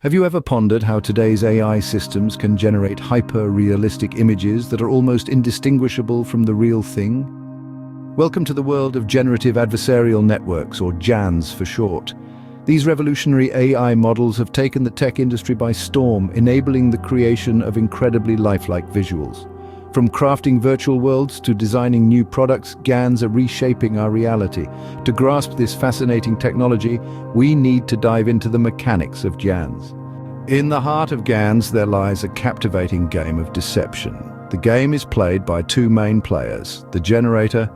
Have you ever pondered how today's AI systems can generate hyper-realistic images that are almost indistinguishable from the real thing? Welcome to the world of generative adversarial networks, or GANs for short. These revolutionary AI models have taken the tech industry by storm, enabling the creation of incredibly lifelike visuals. From crafting virtual worlds to designing new products, GANs are reshaping our reality. To grasp this fascinating technology, we need to dive into the mechanics of GANs. In the heart of GANs, there lies a captivating game of deception. The game is played by two main players, the generator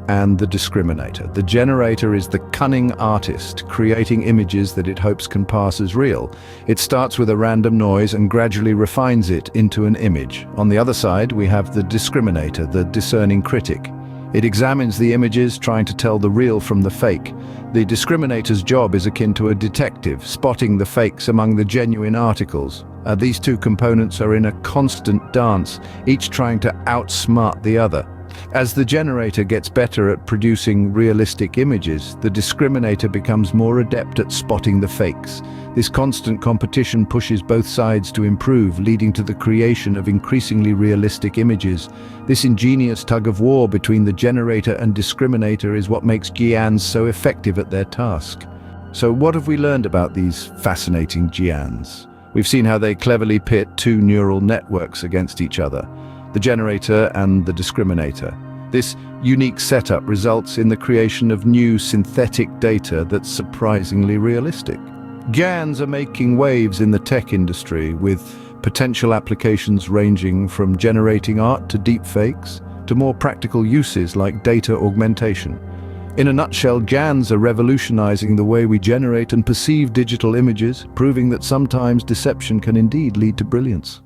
and the discriminator. The generator is the cunning artist, creating images that it hopes can pass as real. It starts with a random noise and gradually refines it into an image. On the other side, we have the discriminator, the discerning critic. It examines the images, trying to tell the real from the fake. The discriminator's job is akin to a detective, spotting the fakes among the genuine articles. These two components are in a constant dance, each trying to outsmart the other. As the generator gets better at producing realistic images, the discriminator becomes more adept at spotting the fakes. This constant competition pushes both sides to improve, leading to the creation of increasingly realistic images. This ingenious tug-of-war between the generator and discriminator is what makes GANs so effective at their task. So what have we learned about these fascinating GANs? We've seen how they cleverly pit two neural networks against each other, the generator and the discriminator. This unique setup results in the creation of new synthetic data that's surprisingly realistic. GANs are making waves in the tech industry, with potential applications ranging from generating art to deepfakes to more practical uses like data augmentation. In a nutshell, GANs are revolutionizing the way we generate and perceive digital images, proving that sometimes deception can indeed lead to brilliance.